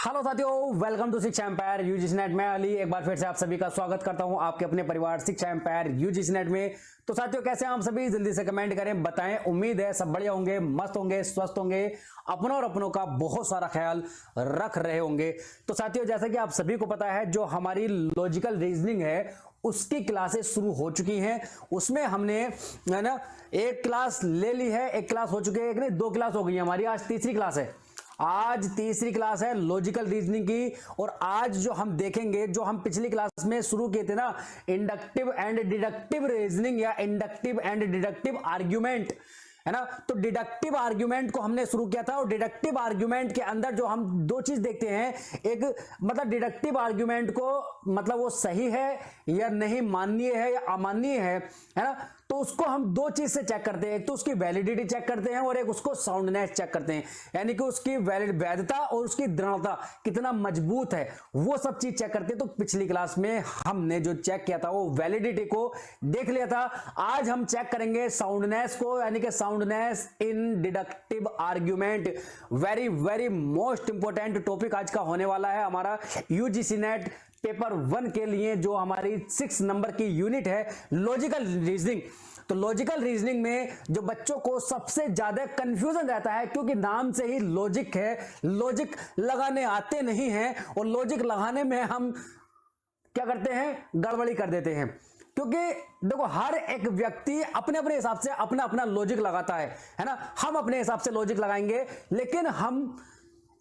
Hello साथियों, welcome to शिक्षा empire UGC net. मैं अली एक बार फिर से आप सभी का स्वागत करता हूं आपके अपने परिवार शिक्षा एम्पायर यूजीसी नेट में। तो साथियों, कैसे हैं आप सभी? जल्दी से कमेंट करें, बताएं। उम्मीद है सब बढ़िया होंगे, मस्त होंगे, स्वस्थ होंगे, अपनों और अपनों का बहुत सारा ख्याल रख रहे होंगे। तो साथियों, जैसा कि आप सभी को पता है, जो हमारी लॉजिकल रीजनिंग है उसकी क्लासेस शुरू हो चुकी हैं। उसमें हमने है ना एक क्लास ले ली है, एक क्लास हो चुकी है, एक नहीं दो क्लास हो गई है हमारी। आज तीसरी क्लास है, आज तीसरी क्लास है लॉजिकल रीजनिंग की। और आज जो हम देखेंगे, जो हम पिछली क्लास में शुरू किए थे ना, इंडक्टिव एंड डिडक्टिव रीजनिंग या इंडक्टिव एंड डिडक्टिव आर्ग्यूमेंट, है ना। तो डिडक्टिव आर्ग्यूमेंट को हमने शुरू किया था। और डिडक्टिव आर्ग्यूमेंट के अंदर जो हम दो चीज देखते हैं, एक मतलब डिडक्टिव आर्ग्यूमेंट को मतलब वो सही है या नहीं, माननीय है या अमाननीय है ना। तो उसको हम दो चीज से चेक करते हैं, एक तो उसकी वैलिडिटी चेक करते हैं और एक उसको साउंडनेस चेक करते हैं, यानी कि उसकी वैधता और उसकी दृढ़ता कितना मजबूत है, वो सब चीज चेक करते हैं। तो पिछली क्लास में हमने जो चेक किया था वो वैलिडिटी को देख लिया था। आज हम चेक करेंगे साउंडनेस को, यानी कि soundness in deductive argument. Very very most important topic आज का होने वाला है हमारा यूजीसी नेट पेपर 1 के लिए, जो हमारी 6 नंबर की यूनिट है लॉजिकल रीजनिंग। तो लॉजिकल रीजनिंग में जो बच्चों को सबसे ज्यादा कंफ्यूजन रहता है, क्योंकि नाम से ही लॉजिक है, लॉजिक लगाने आते नहीं हैं और लॉजिक लगाने में हम क्या करते हैं, गड़बड़ी कर देते हैं। क्योंकि देखो, हर एक व्यक्ति अपने अपने हिसाब से अपना अपना लॉजिक लगाता है ना। हम अपने हिसाब से लॉजिक लगाएंगे, लेकिन हम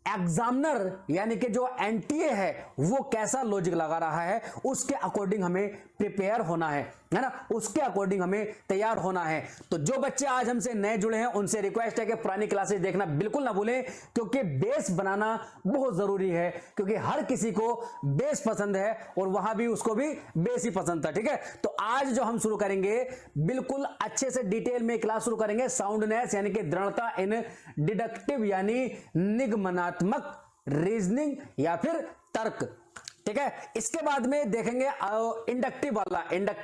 एग्जामिनर यानी कि जो एनटीए है वो कैसा लॉजिक लगा रहा है, उसके अकॉर्डिंग हमें प्रिपेयर होना है ना, उसके अकॉर्डिंग हमें तैयार होना है। तो जो बच्चे आज हमसे नए जुड़े हैं उनसे रिक्वेस्ट है कि पुरानी क्लासेस देखना बिल्कुल ना भूलें, क्योंकि बेस बनाना बहुत जरूरी है। क्योंकि हर किसी को बेस पसंद है और वहां भी उसको भी बेस ही पसंद था, ठीक है। तो आज जो हम शुरू करेंगे, बिल्कुल अच्छे से डिटेल में क्लास शुरू करेंगे, साउंडनेस यानी कि दृढ़ता इन डिडक्टिव यानी निगमनात्मक रीजनिंग या फिर तर्क, ठीक है। इसके बाद में देखेंगे इंडक्टिव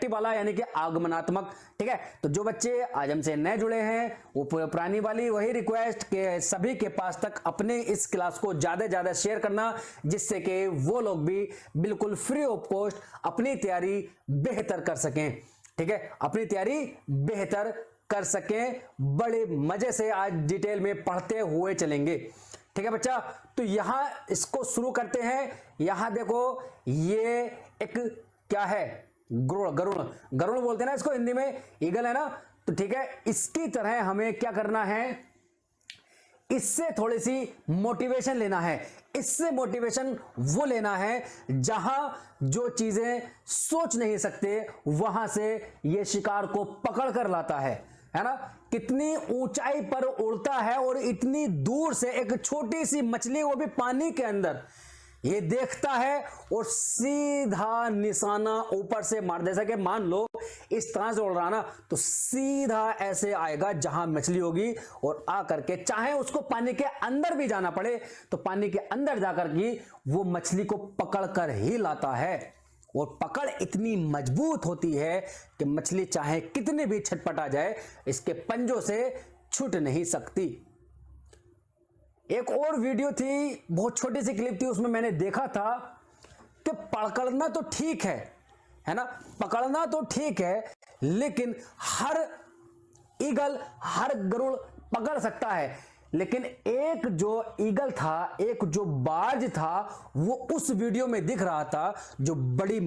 वाला यानी कि आगमनात्मक, ठीक है। तो जो बच्चे आज हमसे नए जुड़े हैं, वो पुरानी वाली वही रिक्वेस्ट के सभी के पास तक अपने इस क्लास को ज्यादा ज्यादा शेयर करना, जिससे कि वो लोग भी बिल्कुल फ्री ऑफ कॉस्ट अपनी तैयारी बेहतर कर सकें, ठीक है, अपनी तैयारी बेहतर कर सकें। बड़े मजे से आज डिटेल में पढ़ते हुए चलेंगे, ठीक है बच्चा। तो यहां इसको शुरू करते हैं। यहां देखो, ये एक क्या है, गरुड़ बोलते हैं ना इसको हिंदी में, ईगल है ना। तो ठीक है, इसकी तरह हमें क्या करना है, इससे थोड़ी सी मोटिवेशन लेना है। इससे मोटिवेशन वो लेना है जहां जो चीजें सोच नहीं सकते, वहां से ये शिकार को पकड़ कर लाता है ना। कितनी ऊंचाई पर उड़ता है और इतनी दूर से एक छोटी सी मछली, वो भी पानी के अंदर, ये देखता है और सीधा निशाना ऊपर से मार दे। जैसा कि मान लो इस तरह से उड़ रहा ना, तो सीधा ऐसे आएगा जहां मछली होगी और आकर के, चाहे उसको पानी के अंदर भी जाना पड़े, तो पानी के अंदर जाकर के वो मछली को पकड़ कर ही लाता है। और पकड़ इतनी मजबूत होती है कि मछली चाहे कितनी भी छटपटा जाए, इसके पंजों से छूट नहीं सकती। एक और वीडियो थी, बहुत छोटी सी क्लिप थी, उसमें मैंने देखा था कि पकड़ना तो ठीक है ना, पकड़ना तो ठीक है, लेकिन हर ईगल, हर गरुड़ पकड़ सकता है। लेकिन एक जो ईगल था, एक जो बाज था, वो उस वीडियो में दिख रहा था, जो बड़ी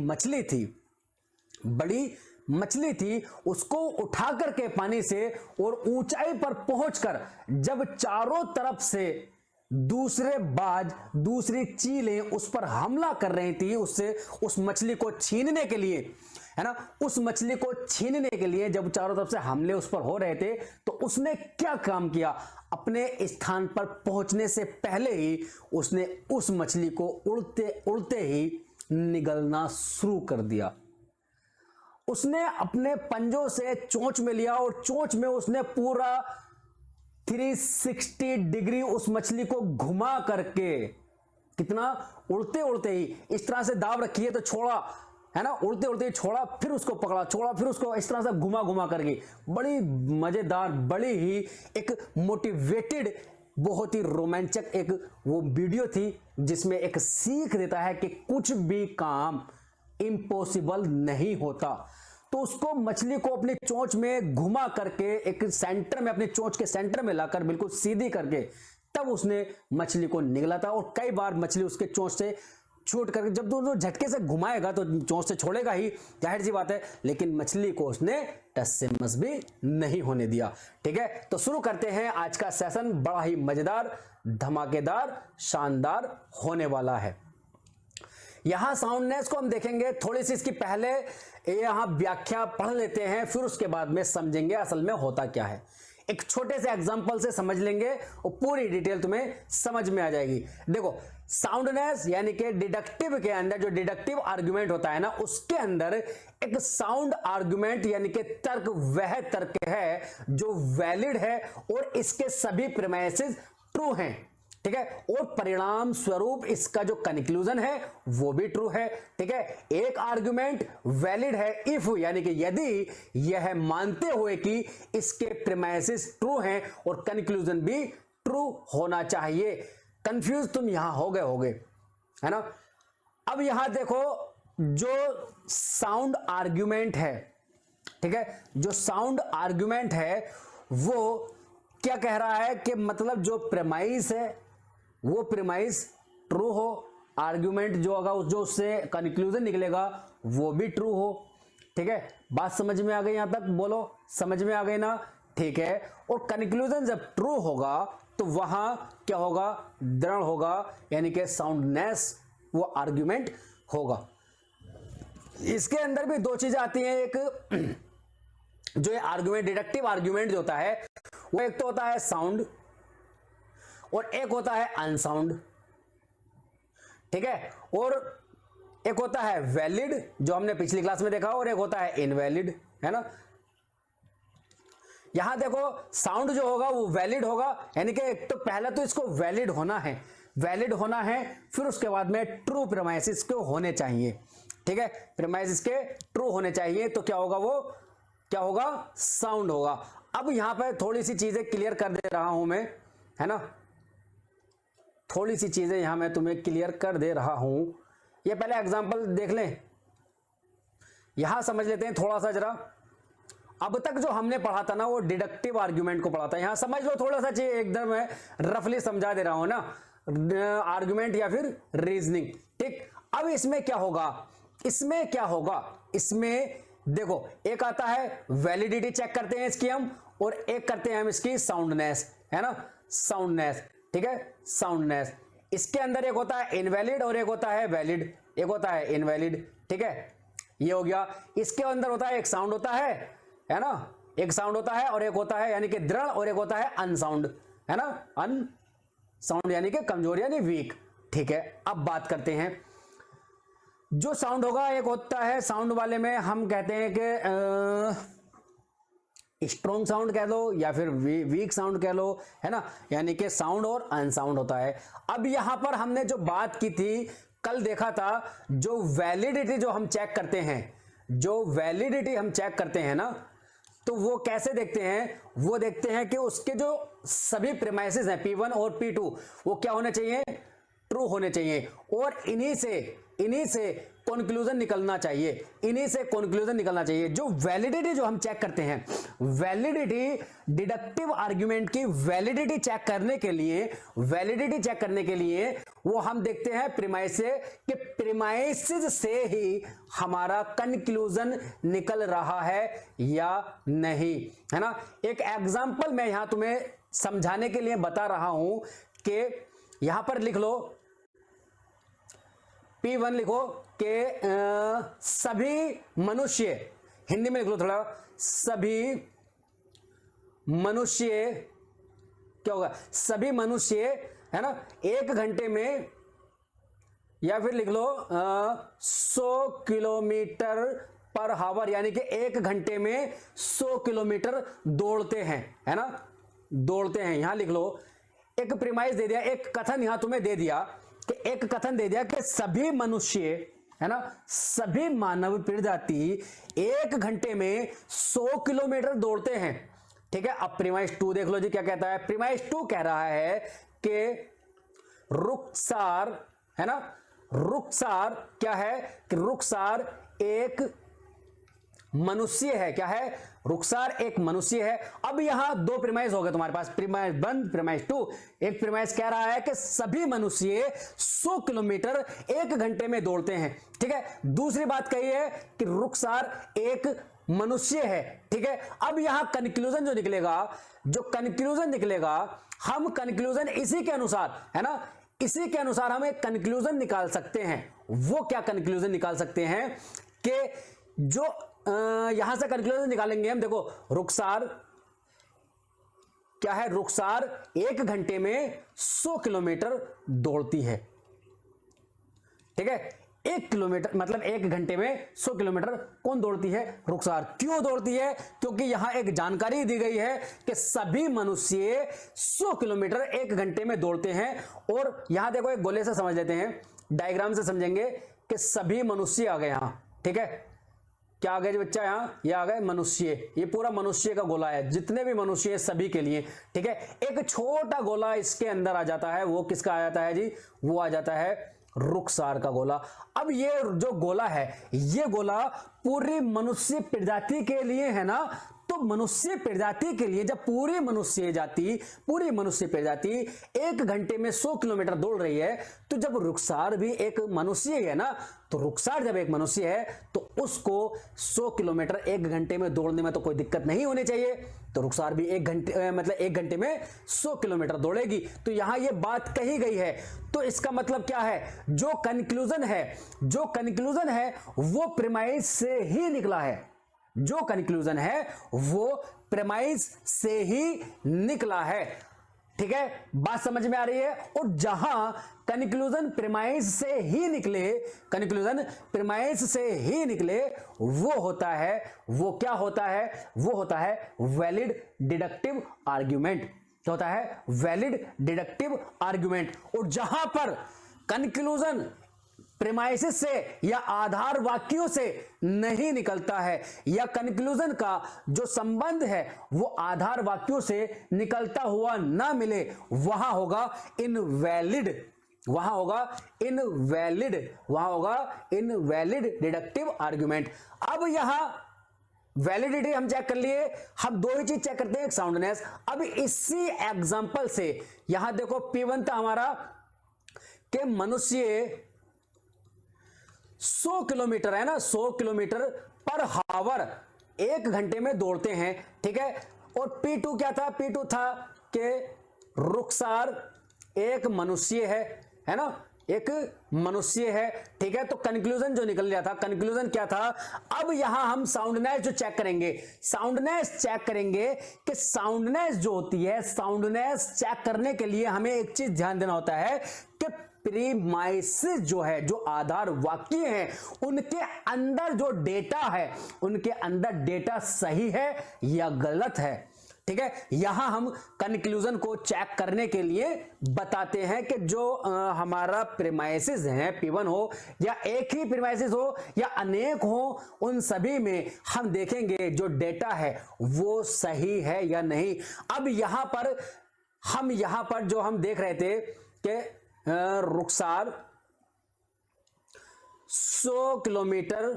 मछली थी, उसको उठा करके पानी से और ऊंचाई पर पहुंचकर जब चारों तरफ से दूसरे बाज, दूसरी चीलें उस पर हमला कर रही थी, उससे उस मछली को छीनने के लिए, है ना, उस मछली को छीनने के लिए जब चारों तरफ से हमले उस पर हो रहे थे, तो उसने क्या काम किया, अपने स्थान पर पहुंचने से पहले ही उसने उस मछली को उड़ते उड़ते ही निगलना शुरू कर दिया। उसने अपने पंजों से चोंच में लिया और चोंच में उसने पूरा 360 डिग्री उस मछली को घुमा करके, कितना, उड़ते उड़ते ही इस तरह से दाब रखी है तो छोड़ा, है ना, उड़ते उड़ते छोड़ा, फिर उसको पकड़ा, छोड़ा, फिर उसको इस तरह से घुमा घुमा करके, बड़ी मजेदार, बड़ी ही एक मोटिवेटेड बहुत ही रोमांचक एक वो वीडियो थी जिसमें एक सीख देता है कि कुछ भी काम इम्पॉसिबल नहीं होता। तो उसको मछली को अपनी चोंच में घुमा करके एक सेंटर में, अपनी चोंच के सेंटर में लाकर बिल्कुल सीधी करके तब उसने मछली को निगला था। और कई बार मछली उसके चोंच से छूट करके, जब दोनों झटके से घुमाएगा तो चोंच से छोड़ेगा ही, जाहिर सी बात है, लेकिन मछली को उसने टस से मस भी नहीं होने दिया। ठीक है, तो शुरू करते हैं आज का सेशन। बड़ा ही मजेदार, धमाकेदार, शानदार होने वाला है। यहां साउंडनेस को हम देखेंगे, थोड़ी सी इसकी पहले यहां व्याख्या पढ़ लेते हैं, फिर उसके बाद में समझेंगे असल में होता क्या है। एक छोटे से एग्जांपल से समझ लेंगे और पूरी डिटेल तुम्हें समझ में आ जाएगी। देखो, साउंडनेस यानी कि डिडक्टिव के अंदर जो डिडक्टिव आर्गुमेंट होता है ना, उसके अंदर एक साउंड आर्गुमेंट यानी कि तर्क वह तर्क है जो वैलिड है और इसके सभी प्रीमाइसेस ट्रू हैं। ठीक है, और परिणाम स्वरूप इसका जो कंक्लूजन है वो भी ट्रू है। ठीक है, एक आर्गुमेंट वैलिड है इफ यानी कि यदि यह मानते हुए कि इसके प्रीमाइसेस ट्रू हैं और कंक्लूजन भी ट्रू होना चाहिए। कंफ्यूज तुम यहां होगे, है ना। अब यहां देखो, जो साउंड आर्गुमेंट है, ठीक है, जो साउंड आर्गुमेंट है वो क्या कह रहा है कि मतलब जो प्रीमाइस है वो प्रीमाइस ट्रू हो, आर्गुमेंट जो होगा जो उससे कंक्लूजन निकलेगा वो भी ट्रू हो। ठीक है, बात समझ में आ गई? यहां तक बोलो, समझ में आ गई ना? ठीक है, और कंक्लूजन जब ट्रू होगा तो वहां क्या होगा? दृढ़ होगा, यानी कि साउंडनेस वो आर्गुमेंट होगा। इसके अंदर भी दो चीजें आती हैं। एक जो ये आर्गुमेंट, डिडक्टिव आर्गुमेंट जो होता है वो एक तो होता है साउंड और एक होता है अनसाउंड। ठीक है, और एक होता है वैलिड जो हमने पिछली क्लास में देखा, और एक होता है इनवैलिड, है ना। यहां देखो, साउंड जो होगा वो वैलिड होगा, यानी कि एक तो पहला तो इसको वैलिड होना है, वैलिड होना है, फिर उसके बाद में ट्रू प्रीमाइसेस के होने चाहिए। ठीक है, प्रीमाइसेस के ट्रू होने चाहिए, तो क्या होगा? वो क्या होगा? साउंड होगा। अब यहां पर थोड़ी सी चीजें क्लियर कर दे रहा हूं मैं, है ना, थोड़ी सी चीजें यहां मैं तुम्हें क्लियर कर दे रहा हूं। ये पहले एग्जांपल देख लें, यहां समझ लेते हैं थोड़ा सा जरा। अब तक जो हमने पढ़ा था ना वो डिडक्टिव आर्गुमेंट को पढ़ा था, यहां समझ लो थोड़ा सा चीज, एकदम मैं रफली समझा दे रहा हूं ना, आर्गुमेंट या फिर रीजनिंग। ठीक, अब इसमें क्या होगा? इसमें क्या होगा? इसमें देखो, एक आता है वैलिडिटी चेक करते हैं इसकी हम, और एक करते हैं हम इसकी साउंडनेस, है ना, साउंडनेस। ठीक है, साउंडनेस। इसके अंदर एक होता है इनवैलिड और एक होता है वैलिड, एक होता है इनवैलिड। ठीक है, ये हो गया। इसके अंदर होता है एक साउंड होता है ना, एक साउंड होता है और एक होता है यानी कि दृढ़, और एक होता है अनसाउंड, है ना, अनसाउंड यानी कि कमजोर यानी वीक। ठीक है, अब बात करते हैं जो साउंड होगा। एक होता है साउंड वाले में हम कहते हैं कि स्ट्रॉन्ग साउंड कह लो या फिर वीक साउंड कह लो, है ना, यानी कि साउंड और अनसाउंड होता है। अब यहां पर हमने जो बात की थी, कल देखा था, जो वैलिडिटी जो हम चेक करते हैं, जो वैलिडिटी हम चेक करते हैं ना, तो वो कैसे देखते हैं? वो देखते हैं कि उसके जो सभी प्रीमाइसेस हैं P1 और P2 वो क्या होने चाहिए? ट्रू होने चाहिए, और इन्हीं से कंक्लूजन निकलना चाहिए, इन्हीं से कंक्लूजन निकलना चाहिए। जो वैलिडिटी जो हम चेक करते हैं, वैलिडिटी, डिडक्टिव आर्गुमेंट की वैलिडिटी चेक करने के लिए, वैलिडिटी चेक करने के लिए वो हम देखते हैं प्रीमाइस से, कि प्रीमाइसेस से ही हमारा कंक्लूजन निकल रहा है या नहीं, है ना। एक एग्जांपल मैं यहां तुम्हें समझाने के लिए बता रहा हूं कि यहां पर लिख लो, P1 लिखो कि सभी मनुष्य, हिंदी में लिख लो थोड़ा, सभी मनुष्य, क्या होगा? सभी मनुष्य, है ना, 1 घंटे में, या फिर लिख लो 100 किलोमीटर पर हावर, यानी कि 1 घंटे में 100 किलोमीटर दौड़ते हैं, है ना, दौड़ते हैं। यहां लिख लो, एक प्रीमाइस दे दिया, एक कथन यहां तुम्हें दे दिया कि एक कथन दे दिया कि सभी मनुष्य, है ना, सभी मानव प्रजाति 1 घंटे में 100 किलोमीटर दौड़ते हैं। ठीक है, अब प्रीमाइस 2 देख लो जी क्या कहता है। प्रीमाइस 2 कह रहा है कि रुखसार, है ना, रुखसार क्या है कि रुखसार एक मनुष्य है। क्या है? रुखसार एक मनुष्य है। अब यहां दो प्रीमाइस हो गए तुम्हारे पास, प्रीमाइस 1, प्रीमाइस 2। एक प्रीमाइस कह रहा है कि सभी मनुष्य 100 किलोमीटर 1 घंटे में दौड़ते हैं। ठीक है, दूसरी बात कही है कि रुखसार एक मनुष्य है। ठीक है, अब यहां कंक्लूजन जो निकलेगा, हम कंक्लूजन इसी के अनुसार, है ना, इसी के अनुसार हम एक कंक्लूजन निकाल सकते हैं। वो क्या कंक्लूजन निकाल सकते हैं कि जो यहां से कंक्लूजन निकालेंगे हम, देखो रुखसार क्या है, रुखसार 1 घंटे में 100 किलोमीटर दौड़ती है। ठीक है, 1 किलोमीटर मतलब 1 घंटे में 100 किलोमीटर कौन दौड़ती है? रुखसार। क्यों दौड़ती है? क्योंकि यहां एक जानकारी दी गई है कि सभी मनुष्य 100 किलोमीटर 1 घंटे में दौड़ते हैं। और यहां देखो एक गोले से समझ लेते हैं, डायग्राम से समझेंगे कि सभी मनुष्य आ गए यहां। ठीक है, क्या आ गए जी बच्चा? यहां ये आ गए मनुष्य, ये पूरा मनुष्य का गोला है, जितने भी मनुष्य है सभी के लिए। ठीक है, एक छोटा गोला इसके अंदर आ जाता है, वो किसका आ जाता है जी? वो आ जाता है रुखसार का गोला। अब ये जो गोला है, ये गोला पूरी मनुष्य प्रजाति के लिए है ना, तो मनुष्य प्रजाति के लिए जब पूरी मनुष्य प्रजाति 1 घंटे में 100 किलोमीटर दौड़ रही है, तो जब रुखसार भी एक मनुष्य है ना, तो रुखसार जब एक मनुष्य है तो उसको 100 किलोमीटर 1 घंटे में दौड़ने में तो कोई दिक्कत नहीं होनी चाहिए। तो रुखसार भी 1 घंटे मतलब 1 घंटे में 100 किलोमीटर दौड़ेगी। तो यहां ये बात कही गई है। तो इसका मतलब क्या है? जो कंक्लूजन है वो प्रीमाइस से ही निकला है। जो कंक्लूजन है वो प्रीमाइस से ही निकला है। ठीक है, बात समझ में आ रही है? और जहां कंक्लूजन प्रीमाइस से ही निकले, वो होता है, वो क्या होता है? वो होता है वैलिड डिडक्टिव आर्ग्यूमेंट। क्या होता है? Valid deductive argument. और जहां पर कंक्लूजन प्रीमाइसिस से या आधार वाक्यों से नहीं निकलता है, या कंक्लूजन का जो संबंध है वो आधार वाक्यों से निकलता हुआ ना मिले, वहां होगा इनवैलिड डिडक्टिव आर्ग्यूमेंट। अब यहां वैलिडिटी हम चेक कर लिए, हम दो ही चीज चेक करते हैं, एक साउंडनेस। अब इसी एग्जांपल से यहां देखो P1 था हमारा कि मनुष्य 100 किलोमीटर है ना, 100 किलोमीटर पर हावर 1 घंटे में दौड़ते हैं। ठीक है, और P2 क्या था? P2 था कि रुखसार एक मनुष्य है ना, एक मनुष्य है। ठीक है, तो कंक्लूजन जो निकल गया था, कंक्लूजन क्या था? अब यहां हम साउंडनेस जो चेक करेंगे, कि साउंडनेस जो होती है, साउंडनेस चेक करने के लिए हमें एक चीज ध्यान देना होता है कि प्रीमाइसिस जो है, जो आधार वाक्य हैं, उनके अंदर जो डेटा है, उनके अंदर डेटा सही है या गलत है। ठीक है, यहां हम कंक्लूजन को चेक करने के लिए बताते हैं कि जो हमारा प्रीमाइसिस है, P1 हो या एक ही प्रीमाइसिस हो या अनेक हो, उन सभी में हम देखेंगे जो डेटा है वो सही है या नहीं। अब यहां पर जो हम देख रहे थे कि रुखसार 100 किलोमीटर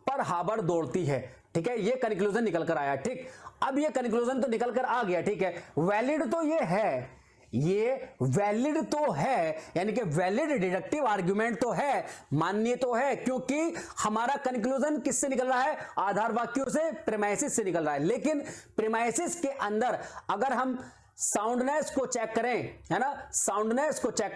पर हावर दौड़ती है। ठीक है, ये कंक्लूजन निकल कर आया। ठीक, अब ये कंक्लूजन तो निकल कर आ गया। ठीक है, वैलिड तो ये वैलिड तो है, यानी कि वैलिड डिडक्टिव आर्ग्यूमेंट तो है, मान्य तो है, क्योंकि हमारा कंक्लूजन किससे निकल रहा है? आधार वाक्यों से, प्रीमाइसिस से निकल रहा है। लेकिन प्रीमाइसिस के अंदर अगर हम साउंडनेस को चेक करें, है ना, साउंडनेस को चेक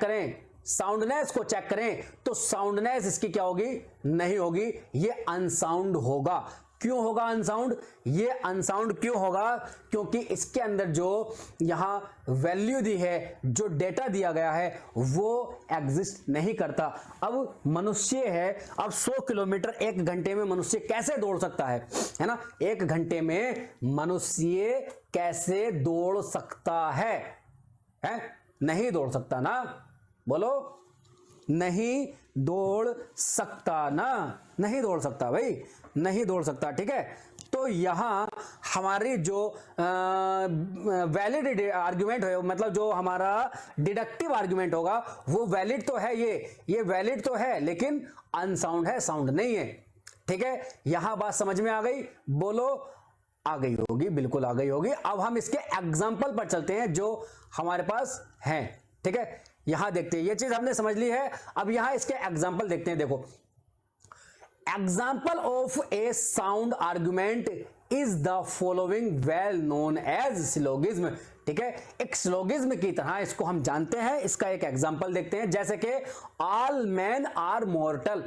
करें तो साउंडनेस इसकी क्या होगी? नहीं होगी, ये अनसाउंड होगा। क्यों होगा अनसाउंड? ये अनसाउंड क्यों होगा? क्योंकि इसके अंदर जो यहां वैल्यू दी है, जो डेटा दिया गया है, वो एग्जिस्ट नहीं करता। अब मनुष्य है, अब 100 किलोमीटर 1 घंटे में मनुष्य कैसे दौड़ सकता है ना? 1 घंटे में मनुष्य कैसे दौड़ सकता है? नहीं दौड़ सकता ना, बोलो, नहीं दौड़ सकता ना, नहीं दौड़ सकता भाई, नहीं दौड़ सकता। ठीक है, तो तो यहां हमारी जो वैलिड आर्गुमेंट है, मतलब जो हमारा डिडक्टिव आर्गुमेंट होगा वो वैलिड तो है, ये वैलिड तो है लेकिन अनसाउंड है, साउंड नहीं है। ठीक है, यहां बात समझ में आ गई? बोलो आ गई होगी, बिल्कुल आ गई होगी। अब हम इसके एग्जाम्पल पर चलते हैं जो हमारे पास हैं। ठीक है, यहां देखते हैं, ये चीज हमने समझ ली है। अब यहां इसके एग्जाम्पल देखते हैं। देखो, example of a sound argument is the following, well known as syllogism. ठीक है, एक सिलोगिज्म की तरह इसको हम जानते हैं। इसका एक एग्जाम्पल देखते हैं, जैसे कि all man are mortal.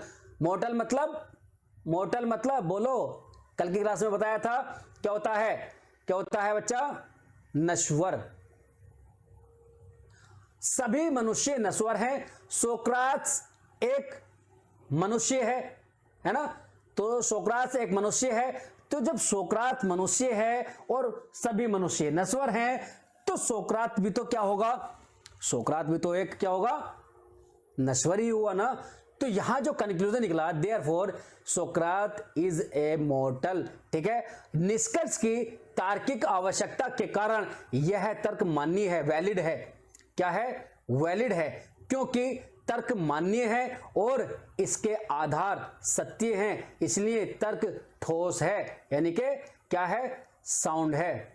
Mortal मतलब बोलो, कल की क्लास में बताया था क्या होता है, क्या होता है बच्चा? नश्वर। सभी मनुष्य नश्वर हैं। सोक्राट्स एक मनुष्य है ना? तो सोक्राट्स एक मनुष्य है। तो जब सोक्रात मनुष्य है और सभी मनुष्य नश्वर हैं, तो सोक्रात भी तो क्या होगा? सोक्रात भी तो एक क्या होगा? नश्वर ही हुआ ना। तो यहां जो कंक्लूजन निकला, देयरफॉर सोक्रात इज ए मॉर्टल। ठीक है, निष्कर्ष की तार्किक आवश्यकता के कारण यह तर्क मान्य है, वैलिड है। क्या है? वैलिड है, क्योंकि तर्क मान्य है और इसके आधार सत्य हैं, इसलिए तर्क ठोस है, यानी कि क्या है? साउंड है।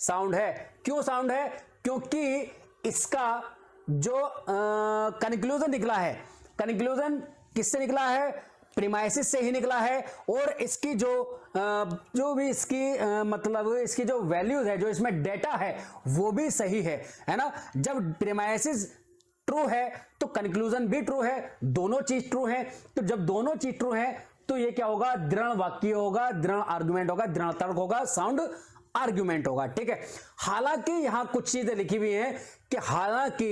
साउंड है। क्यों साउंड है? क्योंकि इसका जो कंक्लूजन निकला है, कंक्लूजन किससे निकला है? प्रीमाइसिस से ही निकला है। और इसकी जो भी इसकी मतलब इसकी जो वैल्यूज है, जो इसमें डेटा है, वो भी सही है ना? जब प्रीमाइसिस ट्रू है तो कंक्लूजन भी ट्रू है, दोनों चीज ट्रू है। तो जब दोनों चीज ट्रू है तो ये क्या होगा? दृढ़ वाक्य होगा, दृढ़ आर्गुमेंट होगा, दृढ़ तर्क होगा, साउंड आर्गुमेंट होगा। ठीक है, हालांकि यहां कुछ चीजें लिखी हुई हैं कि हालांकि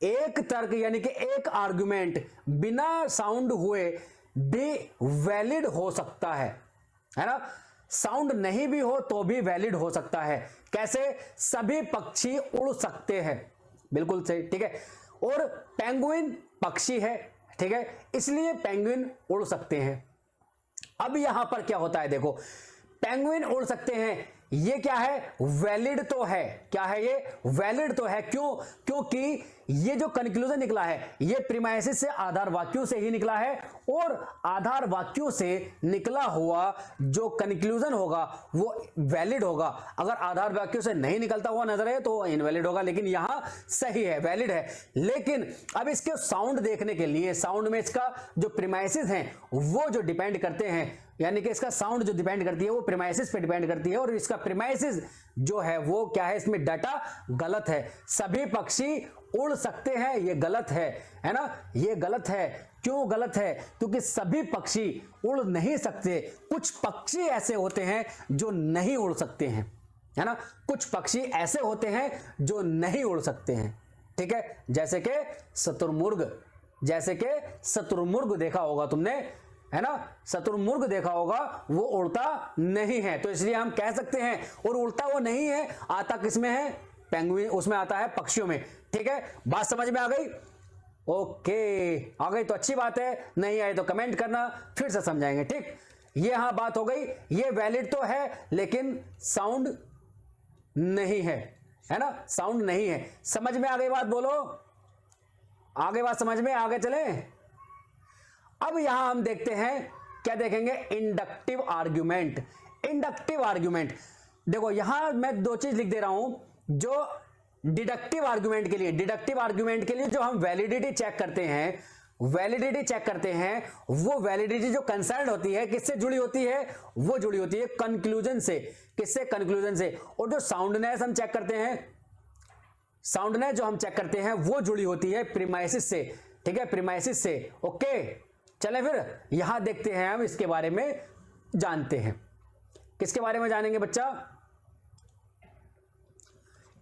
एक तर्क यानी कि एक आर्गुमेंट बिना साउंड हुए भी वैलिड हो सकता है ना? साउंड नहीं भी हो तो भी वैलिड हो सकता है। कैसे? सभी पक्षी उड़ सकते हैं, बिल्कुल सही। ठीक है, और पेंगुइन पक्षी है, ठीक है, इसलिए पेंगुइन उड़ सकते हैं। अब यहां पर क्या होता है? देखो, पेंगुइन उड़ सकते हैं, ये क्या है? वैलिड तो है। क्या है ये? वैलिड तो है। क्यों? क्योंकि ये जो कंक्लूजन निकला है ये प्रीमाइसिस से, आधार वाक्यों से ही निकला है, और आधार वाक्यों से निकला हुआ जो कंक्लूजन होगा वो वैलिड होगा। अगर आधार वाक्यों से नहीं निकलता हुआ नजर है तो इनवैलिड होगा, लेकिन यहां सही है, वैलिड है। लेकिन अब इसके साउंड देखने के लिए, साउंड में इसका जो प्रीमाइसिस है वो जो डिपेंड करते हैं, यानी कि इसका साउंड जो डिपेंड करती है वो प्रीमाइसिस पे डिपेंड करती है, और इसका प्रीमाइसिस जो है वो क्या है? इसमें डाटा गलत है। सभी पक्षी उड़ सकते हैं, ये गलत है ना? ये गलत है। क्यों गलत है? क्योंकि सभी पक्षी उड़ नहीं सकते। कुछ पक्षी ऐसे होते हैं जो नहीं उड़ सकते हैं, है ना? कुछ पक्षी ऐसे होते हैं जो नहीं उड़ सकते हैं। ठीक है, जैसे कि शुतुरमुर्ग। जैसे कि शुतुरमुर्ग देखा होगा तुमने, है ना? शुतुरमुर्ग देखा होगा, वो उड़ता नहीं है, तो इसलिए हम कह सकते हैं। और उड़ता वो नहीं है, आता किसमें है? पेंगुइन, उसमें आता है पक्षियों में। ठीक है, बात समझ में आ गई? ओके, आ गई तो अच्छी बात है, नहीं आए तो कमेंट करना, फिर से समझाएंगे। ठीक, ये यहां बात हो गई। ये वैलिड तो है लेकिन साउंड नहीं है ना? साउंड नहीं है। समझ में आ गई बात? बोलो आगे बात समझ में? आगे चले। अब यहां हम देखते हैं, क्या देखेंगे? Inductive argument. इंडक्टिव आर्गुमेंट, देखो यहां मैं दो चीज लिख दे रहा हूं। जो डिडक्टिव आर्गुमेंट के लिए, डिडक्टिव आर्गुमेंट के लिए जो हम वैलिडिटी चेक करते हैं, वैलिडिटी चेक करते हैं, वो वैलिडिटी जो कंसर्न होती है किससे जुड़ी होती है? वो जुड़ी होती है कंक्लूजन से। किससे? कंक्लूजन से। और जो साउंडनेस हम चेक करते हैं, साउंडनेस जो हम चेक करते हैं वो जुड़ी होती है प्रीमाइसिस से। ठीक है, प्रीमाइसिस से। ओके, चले फिर यहां देखते हैं, हम इसके बारे में जानते हैं। किसके बारे में जानेंगे बच्चा?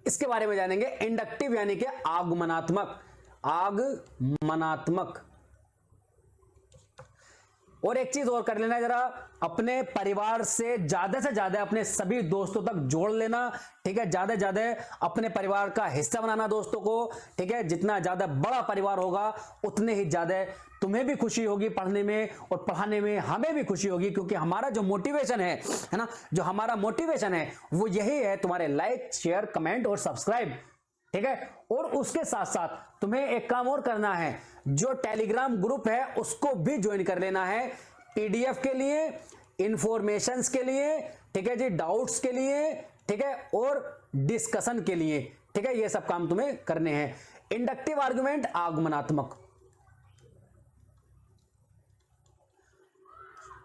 इसके बारे में जानेंगे इंडक्टिव यानी कि आगमनात्मक। आगमनात्मक और एक चीज और कर लेना, जरा अपने परिवार से ज्यादा अपने सभी दोस्तों तक जोड़ लेना, ठीक है। ज्यादा से ज्यादा अपने परिवार का हिस्सा बनाना दोस्तों को, ठीक है। जितना ज्यादा बड़ा परिवार होगा उतने ही ज्यादा तुम्हें भी खुशी होगी पढ़ने में, और पढ़ाने में हमें भी खुशी होगी, क्योंकि हमारा जो मोटिवेशन है ना, जो हमारा मोटिवेशन है वो यही है, तुम्हारे लाइक, शेयर, कमेंट और सब्सक्राइब, ठीक है। और उसके साथ साथ तुम्हें एक काम और करना है, जो टेलीग्राम ग्रुप है उसको भी ज्वाइन कर लेना है, पीडीएफ के लिए, इंफॉर्मेशंस के लिए, ठीक है जी, डाउट्स के लिए, ठीक है, और डिस्कशन के लिए, ठीक है। ये सब काम तुम्हें करने हैं। इंडक्टिव आर्गुमेंट,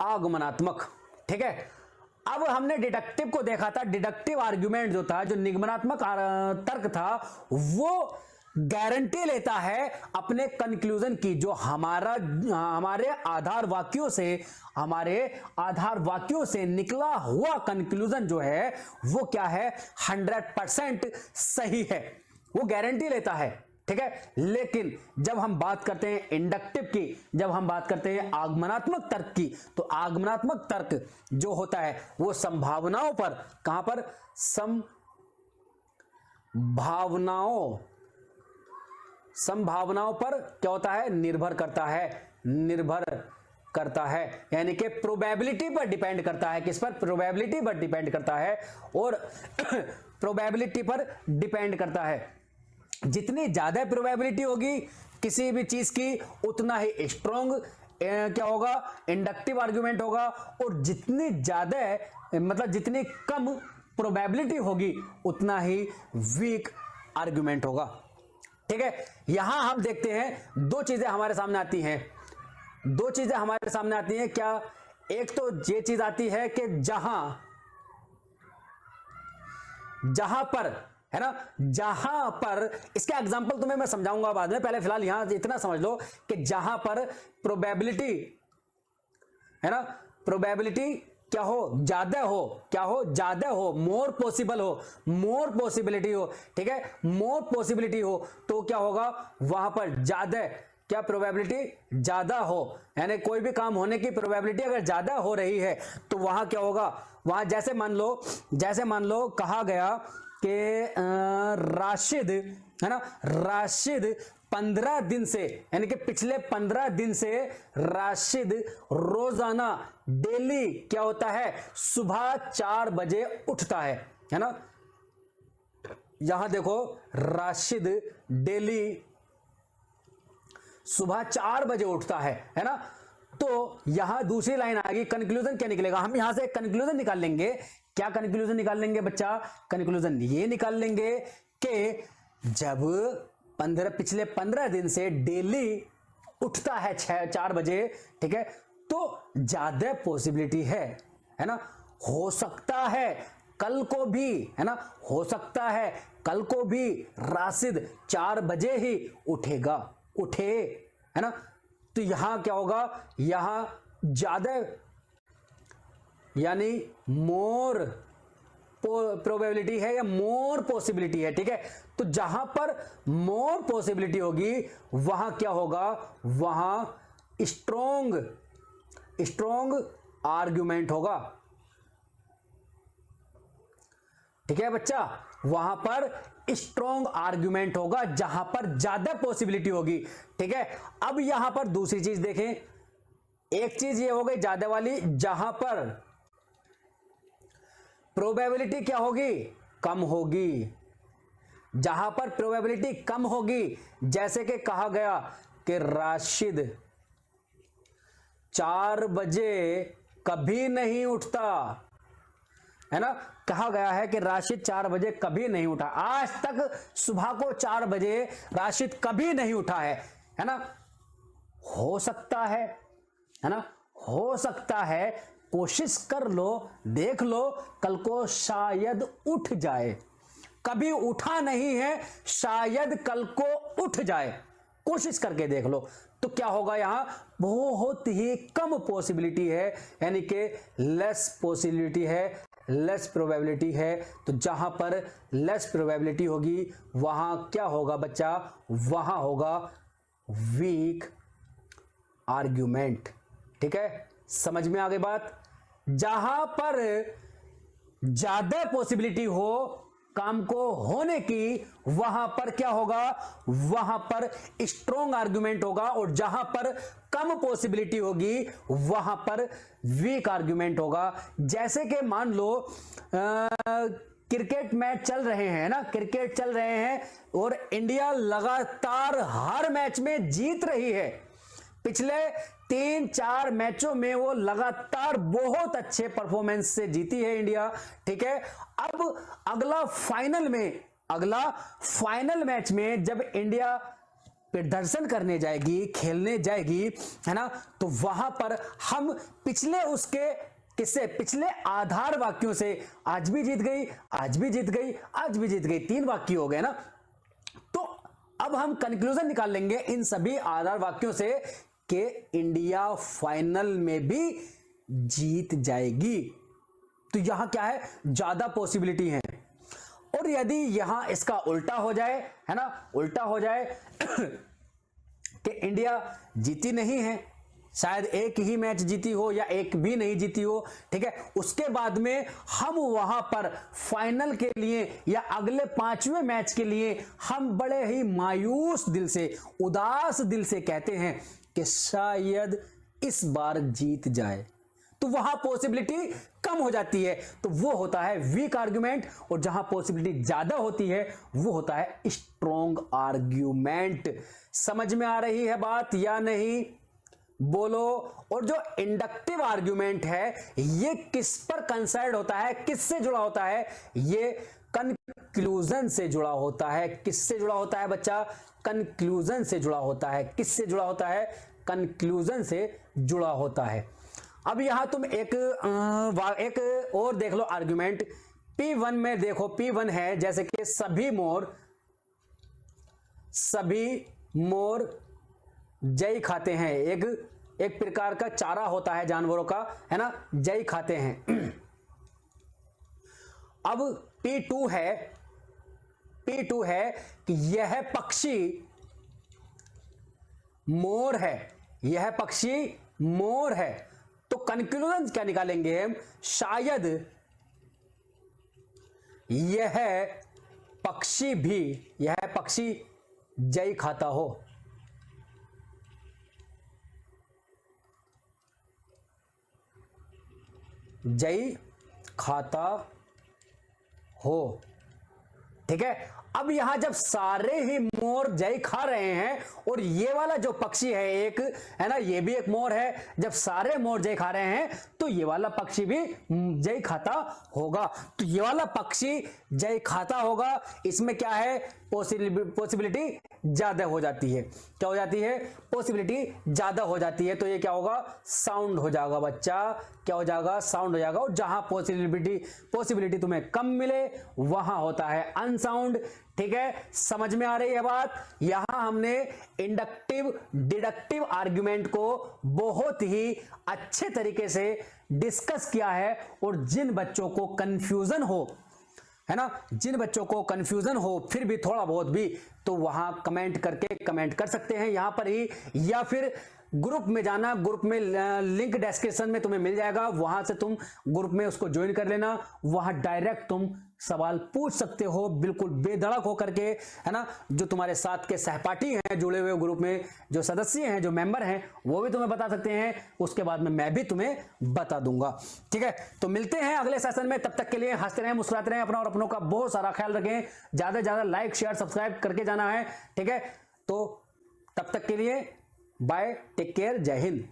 आगमनात्मक, ठीक है। अब हमने डिडक्टिव को देखा था, डिडक्टिव आर्गुमेंट जो था, जो निगमनात्मक तर्क था, वो गारंटी लेता है अपने कंक्लूजन की, जो हमारे आधार वाक्यों से निकला हुआ कंक्लूजन जो है वो क्या है, 100% सही है, वो गारंटी लेता है, ठीक है। लेकिन जब हम बात करते हैं इंडक्टिव की, जब हम बात करते हैं आगमनात्मक तर्क की, तो आगमनात्मक तर्क जो होता है वो संभावनाओं पर, कहां पर, संभावनाओं पर क्या होता है, निर्भर करता है, यानी कि प्रोबेबिलिटी पर डिपेंड करता है। किस पर, प्रोबेबिलिटी पर डिपेंड करता है, और प्रोबेबिलिटी पर डिपेंड करता है। जितनी ज्यादा प्रोबेबिलिटी होगी किसी भी चीज की, उतना ही स्ट्रॉन्ग क्या होगा, इंडक्टिव आर्गुमेंट होगा, और जितनी ज्यादा मतलब जितनी कम प्रोबेबिलिटी होगी उतना ही वीक आर्गुमेंट होगा, ठीक है। यहां हम देखते हैं दो चीजें हमारे सामने आती हैं, क्या, एक तो ये चीज आती है कि जहां पर है ना, जहां पर, इसका एग्जांपल तुम्हें मैं समझाऊंगा बाद में, पहले फिलहाल यहां इतना समझ लो कि जहां पर प्रोबेबिलिटी है ना, प्रोबेबिलिटी क्या हो, ज्यादा हो, मोर पॉसिबिलिटी हो, ठीक है, मोर पॉसिबिलिटी हो, तो क्या होगा, वहां पर ज्यादा, क्या प्रोबेबिलिटी ज्यादा हो, यानी कोई भी काम होने की प्रोबेबिलिटी अगर ज्यादा हो रही है तो वहां क्या होगा, वहां जैसे मान लो कहा गया कि राशिद है ना, राशिद 15 दिन से, यानी कि पिछले 15 दिन से राशिद रोजाना डेली क्या होता है, सुबह 4 बजे उठता है ना। यहां देखो, राशिद डेली सुबह 4 बजे उठता है ना। तो यहां दूसरी लाइन आ गई, कंक्लूजन क्या निकलेगा, हम यहां से एक कंक्लूजन निकाल लेंगे। क्या कंक्लूजन निकाल लेंगे बच्चा, कंक्लूजन ये निकाल लेंगे कि जब पिछले 15 दिन से डेली उठता है 4 बजे, ठीक है, तो ज्यादा पॉसिबिलिटी है ना, हो सकता है कल को भी, है ना, हो सकता है कल को भी राशिद 4 बजे ही उठे, है ना। तो यहां क्या होगा, यहां ज्यादा यानी मोर प्रोबेबिलिटी है या मोर पॉसिबिलिटी है, ठीक है। तो जहां पर मोर पॉसिबिलिटी होगी वहां क्या होगा, वहां स्ट्रॉन्ग आर्गुमेंट होगा, ठीक है बच्चा, वहां पर स्ट्रॉन्ग आर्गुमेंट होगा जहां पर ज्यादा पॉसिबिलिटी होगी, ठीक है। अब यहां पर दूसरी चीज देखें, एक चीज ये हो गई ज्यादा वाली, जहां पर प्रोबेबिलिटी क्या होगी, कम होगी, जहां पर प्रोबेबिलिटी कम होगी, जैसे कि कहा गया कि राशिद 4 बजे कभी नहीं उठता, है ना, कहा गया है कि राशिद 4 बजे कभी नहीं उठा, आज तक सुबह को 4 बजे राशिद कभी नहीं उठा है ना। हो सकता है ना, हो सकता है, कोशिश कर लो, देख लो, कल को शायद उठ जाए, कभी उठा नहीं है, शायद कल को उठ जाए, कोशिश करके देख लो। तो क्या होगा, यहां बहुत ही कम पॉसिबिलिटी है, यानी कि लेस पॉसिबिलिटी है, लेस प्रोबेबिलिटी है। तो जहां पर लेस प्रोबेबिलिटी होगी वहां क्या होगा बच्चा, वहां होगा वीक आर्ग्यूमेंट, ठीक है, समझ में आ गई बात। जहां पर ज्यादा पॉसिबिलिटी हो काम को होने की, वहां पर क्या होगा, वहां पर स्ट्रॉन्ग आर्गुमेंट होगा, और जहां पर कम पॉसिबिलिटी होगी वहां पर वीक आर्गुमेंट होगा। जैसे कि मान लो क्रिकेट मैच चल रहे हैं ना, क्रिकेट चल रहे हैं और इंडिया लगातार हर मैच में जीत रही है। पिछले 3-4 मैचों में वो लगातार बहुत अच्छे परफॉर्मेंस से जीती है इंडिया, ठीक है। अब अगला फाइनल मैच में जब इंडिया प्रदर्शन करने जाएगी, खेलने जाएगी, है ना, तो वहां पर हम पिछले आधार वाक्यों से आज भी जीत गई, आज भी जीत गई, आज भी जीत गई, 3 वाक्य हो गए ना। तो अब हम कंक्लूजन निकाल लेंगे इन सभी आधार वाक्यों से कि इंडिया फाइनल में भी जीत जाएगी। तो यहां क्या है, ज्यादा पॉसिबिलिटी है। और यदि यहां इसका उल्टा हो जाए, है ना, उल्टा हो जाए कि इंडिया जीती नहीं है, शायद एक ही मैच जीती हो या एक भी नहीं जीती हो, ठीक है, उसके बाद में हम वहां पर फाइनल के लिए या अगले 5वें मैच के लिए हम बड़े ही मायूस दिल से, उदास दिल से कहते हैं कि शायद इस बार जीत जाए, तो वहां पॉसिबिलिटी कम हो जाती है। तो वो होता है वीक आर्गुमेंट, और जहां पॉसिबिलिटी ज्यादा होती है वो होता है स्ट्रॉन्ग आर्ग्यूमेंट। समझ में आ रही है बात या नहीं, बोलो। और जो इंडक्टिव आर्ग्यूमेंट है ये किस पर कंसर्न होता है, किससे जुड़ा होता है, ये कंक्लूजन से जुड़ा होता है। किससे जुड़ा होता है बच्चा, कंक्लूजन से जुड़ा होता है। किससे जुड़ा होता है, कंक्लूजन से जुड़ा होता है। अब यहां तुम एक और देख लो आर्ग्यूमेंट। P1 में देखो, P1 है जैसे कि सभी मोर जई खाते हैं। एक प्रकार का चारा होता है जानवरों का, है ना, जई खाते हैं। अब P2 है कि यह पक्षी मोर है, यह पक्षी मोर है। तो कंक्लूजन क्या निकालेंगे हम, शायद यह पक्षी जई खाता हो। जई खाता हो, ठीक है। अब यहां जब सारे ही मोर जई खा रहे हैं और ये वाला जो पक्षी है एक, है ना, ये भी एक मोर है, जब सारे मोर जई खा रहे हैं तो ये वाला पक्षी भी जई खाता होगा। तो ये वाला पक्षी जई खाता होगा, इसमें क्या है, पॉसिबिलिटी ज्यादा हो जाती है। क्या हो जाती है, पॉसिबिलिटी ज्यादा हो जाती है। तो ये क्या होगा, साउंड हो जाएगा बच्चा। क्या हो जाएगा, साउंड हो जाएगा। और जहां पॉसिबिलिटी तुम्हें कम मिले वहां होता है अनसाउंड, ठीक है। समझ में आ रही है बात। यहां हमने इंडक्टिव डिडक्टिव आर्ग्यूमेंट को बहुत ही अच्छे तरीके से डिस्कस किया है। और जिन बच्चों को कंफ्यूजन हो, है ना, जिन बच्चों को कंफ्यूजन हो फिर भी थोड़ा बहुत भी, तो वहां कमेंट करके कमेंट कर सकते हैं यहां पर ही, या फिर ग्रुप में जाना। ग्रुप में लिंक डिस्क्रिप्शन में तुम्हें मिल जाएगा, वहां से तुम ग्रुप में उसको ज्वाइन कर लेना। वहां डायरेक्ट तुम सवाल पूछ सकते हो बिल्कुल बेधड़क होकर के, है ना। जो तुम्हारे साथ के सहपाठी हैं जुड़े हुए ग्रुप में, जो सदस्य हैं, जो मेंबर हैं, वो भी तुम्हें बता सकते हैं। उसके बाद में मैं भी तुम्हें बता दूंगा, ठीक है। तो मिलते हैं अगले सेशन में, तब तक के लिए हंसते रहें, मुस्कुराते रहें, अपना और अपनों का बहुत सारा ख्याल रखें। ज्यादा से ज्यादा लाइक शेयर सब्सक्राइब करके जाना है, ठीक है। तो तब तक के लिए बाय, टेक केयर, जय हिंद।